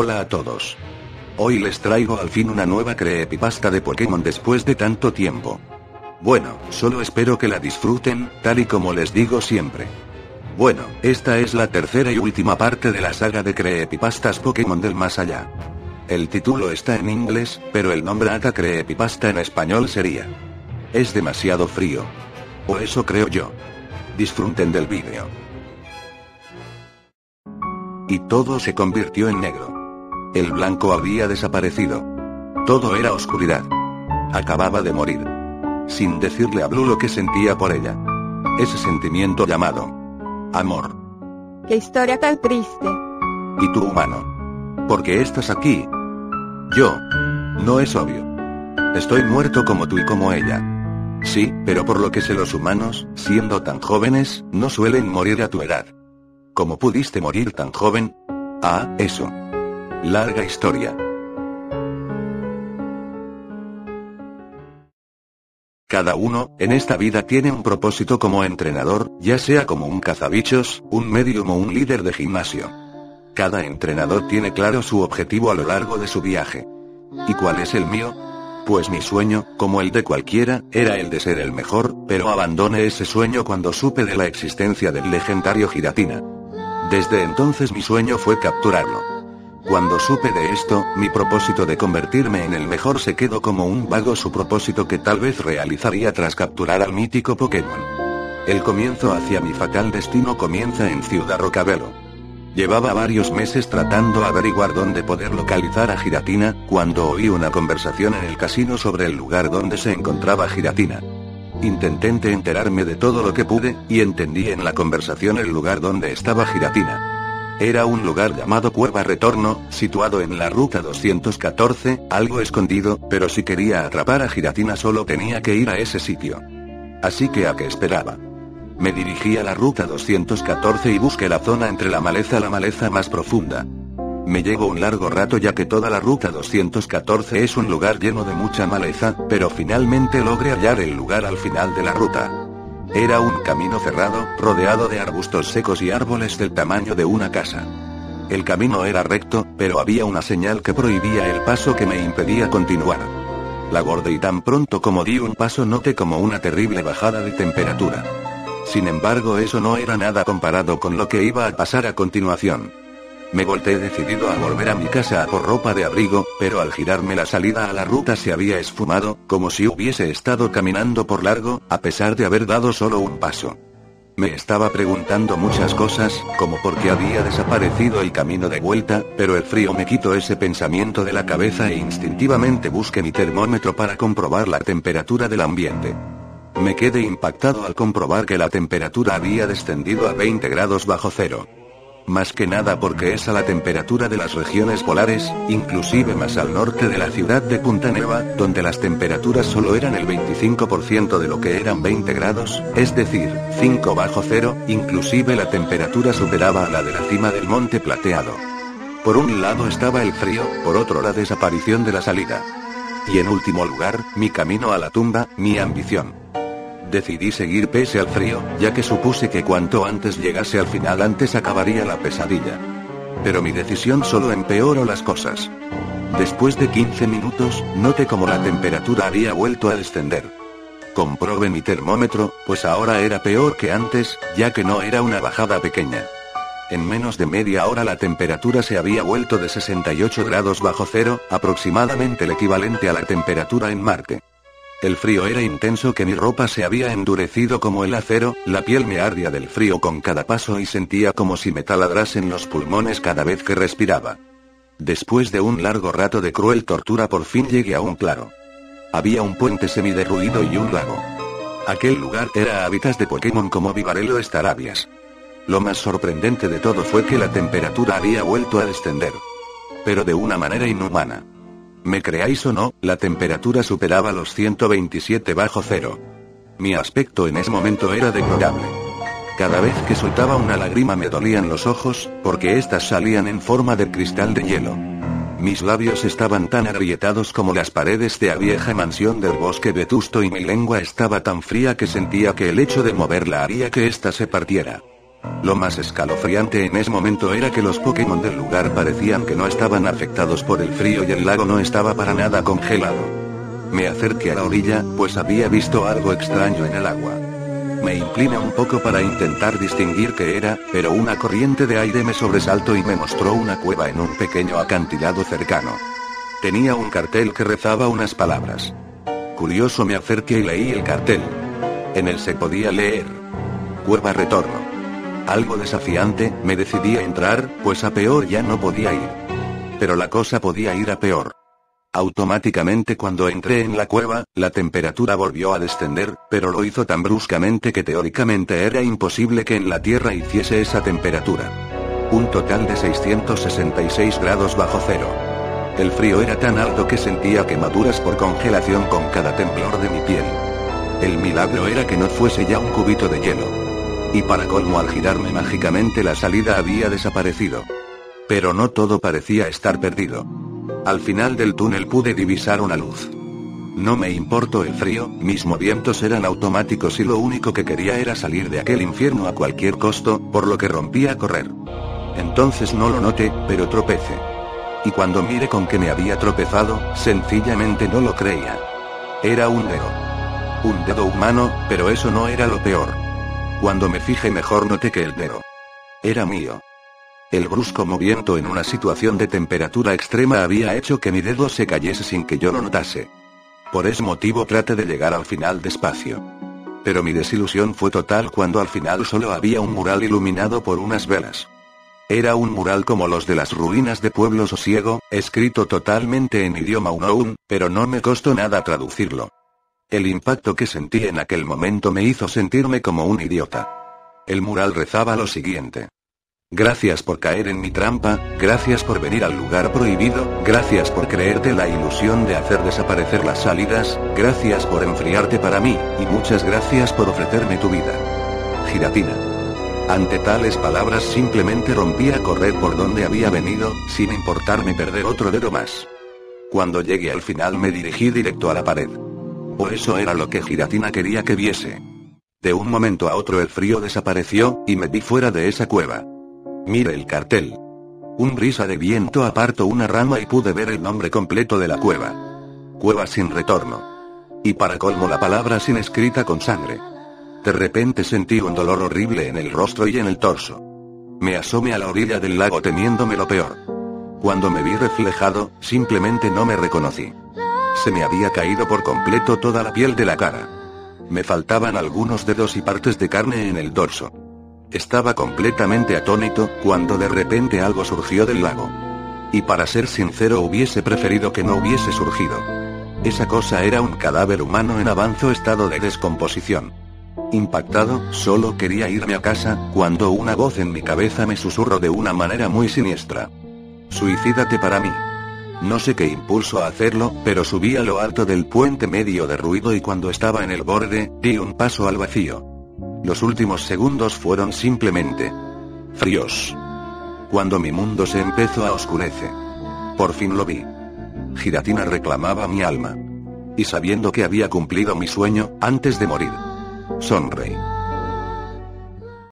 Hola a todos. Hoy les traigo al fin una nueva creepypasta de Pokémon después de tanto tiempo. Bueno, solo espero que la disfruten, tal y como les digo siempre. Bueno, esta es la tercera y última parte de la saga de creepypastas Pokémon del más allá. El título está en inglés, pero el nombre Aka Creepypasta en español sería "Es demasiado frío". O eso creo yo. Disfruten del vídeo. Y todo se convirtió en negro. El blanco había desaparecido. Todo era oscuridad. Acababa de morir. Sin decirle a Blue lo que sentía por ella. Ese sentimiento llamado amor. ¡Qué historia tan triste! ¿Y tú, humano? ¿Por qué estás aquí? Yo. No es obvio. Estoy muerto como tú y como ella. Sí, pero por lo que sé los humanos, siendo tan jóvenes, no suelen morir a tu edad. ¿Cómo pudiste morir tan joven? Ah, eso. Larga historia. Cada uno, en esta vida tiene un propósito como entrenador, ya sea como un cazabichos, un medium o un líder de gimnasio. Cada entrenador tiene claro su objetivo a lo largo de su viaje. ¿Y cuál es el mío? Pues mi sueño, como el de cualquiera, era el de ser el mejor, pero abandoné ese sueño cuando supe de la existencia del legendario Giratina. Desde entonces mi sueño fue capturarlo. Cuando supe de esto, mi propósito de convertirme en el mejor se quedó como un vago propósito que tal vez realizaría tras capturar al mítico Pokémon. El comienzo hacia mi fatal destino comienza en Ciudad Rocabelo. Llevaba varios meses tratando de averiguar dónde poder localizar a Giratina, cuando oí una conversación en el casino sobre el lugar donde se encontraba Giratina. Intenté enterarme de todo lo que pude, y entendí en la conversación el lugar donde estaba Giratina. Era un lugar llamado Cueva Retorno, situado en la ruta 214, algo escondido, pero si quería atrapar a Giratina solo tenía que ir a ese sitio. Así que ¿a qué esperaba? Me dirigí a la ruta 214 y busqué la zona entre la maleza más profunda. Me llevó un largo rato ya que toda la ruta 214 es un lugar lleno de mucha maleza, pero finalmente logré hallar el lugar al final de la ruta. Era un camino cerrado, rodeado de arbustos secos y árboles del tamaño de una casa. El camino era recto, pero había una señal que prohibía el paso que me impedía continuar. La abordé y tan pronto como di un paso noté como una terrible bajada de temperatura. Sin embargo, eso no era nada comparado con lo que iba a pasar a continuación. Me volteé decidido a volver a mi casa a por ropa de abrigo, pero al girarme la salida a la ruta se había esfumado, como si hubiese estado caminando por largo, a pesar de haber dado solo un paso. Me estaba preguntando muchas cosas, como por qué había desaparecido el camino de vuelta, pero el frío me quitó ese pensamiento de la cabeza e instintivamente busqué mi termómetro para comprobar la temperatura del ambiente. Me quedé impactado al comprobar que la temperatura había descendido a 20 grados bajo cero. Más que nada porque es a la temperatura de las regiones polares, inclusive más al norte de la ciudad de Punta Neva, donde las temperaturas solo eran el 25% de lo que eran 20 grados, es decir, 5 bajo cero, inclusive la temperatura superaba a la de la cima del Monte Plateado. Por un lado estaba el frío, por otro la desaparición de la salida. Y en último lugar, mi camino a la tumba, mi ambición. Decidí seguir pese al frío, ya que supuse que cuanto antes llegase al final antes acabaría la pesadilla. Pero mi decisión solo empeoró las cosas. Después de 15 minutos, noté como la temperatura había vuelto a descender. Comprobé mi termómetro, pues ahora era peor que antes, ya que no era una bajada pequeña. En menos de media hora la temperatura se había vuelto de 68 grados bajo cero, aproximadamente el equivalente a la temperatura en Marte. El frío era intenso que mi ropa se había endurecido como el acero, la piel me ardía del frío con cada paso y sentía como si me taladrasen los pulmones cada vez que respiraba. Después de un largo rato de cruel tortura por fin llegué a un claro. Había un puente semiderruido y un lago. Aquel lugar era hábitat de Pokémon como Vivarelo Estarabias. Lo más sorprendente de todo fue que la temperatura había vuelto a descender. Pero de una manera inhumana. ¿Me creáis o no? La temperatura superaba los 127 bajo cero. Mi aspecto en ese momento era deplorable. Cada vez que soltaba una lágrima me dolían los ojos, porque éstas salían en forma de cristal de hielo. Mis labios estaban tan agrietados como las paredes de la vieja mansión del bosque vetusto y mi lengua estaba tan fría que sentía que el hecho de moverla haría que ésta se partiera. Lo más escalofriante en ese momento era que los Pokémon del lugar parecían que no estaban afectados por el frío y el lago no estaba para nada congelado. Me acerqué a la orilla, pues había visto algo extraño en el agua. Me incliné un poco para intentar distinguir qué era, pero una corriente de aire me sobresaltó y me mostró una cueva en un pequeño acantilado cercano. Tenía un cartel que rezaba unas palabras. Curioso, me acerqué y leí el cartel. En él se podía leer: Cueva Retorno. Algo desafiante, me decidí a entrar, pues a peor ya no podía ir. Pero la cosa podía ir a peor. Automáticamente cuando entré en la cueva, la temperatura volvió a descender, pero lo hizo tan bruscamente que teóricamente era imposible que en la Tierra hiciese esa temperatura. Un total de 666 grados bajo cero. El frío era tan alto que sentía quemaduras por congelación con cada temblor de mi piel. El milagro era que no fuese ya un cubito de hielo. Y para colmo, al girarme mágicamente la salida había desaparecido. Pero no todo parecía estar perdido. Al final del túnel pude divisar una luz. No me importó el frío, mis movimientos eran automáticos y lo único que quería era salir de aquel infierno a cualquier costo, por lo que rompí a correr. Entonces no lo noté, pero tropecé. Y cuando miré con que me había tropezado, sencillamente no lo creía. Era un dedo. Un dedo humano, pero eso no era lo peor. Cuando me fijé mejor noté que el dedo era mío. El brusco movimiento en una situación de temperatura extrema había hecho que mi dedo se cayese sin que yo lo notase. Por ese motivo traté de llegar al final despacio. Pero mi desilusión fue total cuando al final solo había un mural iluminado por unas velas. Era un mural como los de las ruinas de Pueblo Sosiego, escrito totalmente en idioma unoun, pero no me costó nada traducirlo. El impacto que sentí en aquel momento me hizo sentirme como un idiota. El mural rezaba lo siguiente: Gracias por caer en mi trampa, gracias por venir al lugar prohibido, gracias por creerte la ilusión de hacer desaparecer las salidas, gracias por enfriarte para mí, y muchas gracias por ofrecerme tu vida. Giratina. Ante tales palabras simplemente rompí a correr por donde había venido, sin importarme perder otro dedo más. Cuando llegué al final me dirigí directo a la pared. O eso era lo que Giratina quería que viese. De un momento a otro el frío desapareció, y me vi fuera de esa cueva. Miré el cartel. Un brisa de viento apartó una rama y pude ver el nombre completo de la cueva. Cueva sin retorno. Y para colmo la palabra sin escrita con sangre. De repente sentí un dolor horrible en el rostro y en el torso. Me asomé a la orilla del lago temiéndome lo peor. Cuando me vi reflejado, simplemente no me reconocí. Se me había caído por completo toda la piel de la cara. Me faltaban algunos dedos y partes de carne en el dorso. Estaba completamente atónito, cuando de repente algo surgió del lago. Y para ser sincero hubiese preferido que no hubiese surgido. Esa cosa era un cadáver humano en avanzado estado de descomposición. Impactado, solo quería irme a casa, cuando una voz en mi cabeza me susurró de una manera muy siniestra: Suicídate para mí. No sé qué impulsó a hacerlo, pero subí a lo alto del puente medio de ruido y cuando estaba en el borde, di un paso al vacío. Los últimos segundos fueron simplemente fríos. Cuando mi mundo se empezó a oscurecer. Por fin lo vi. Giratina reclamaba mi alma. Y sabiendo que había cumplido mi sueño, antes de morir, sonreí.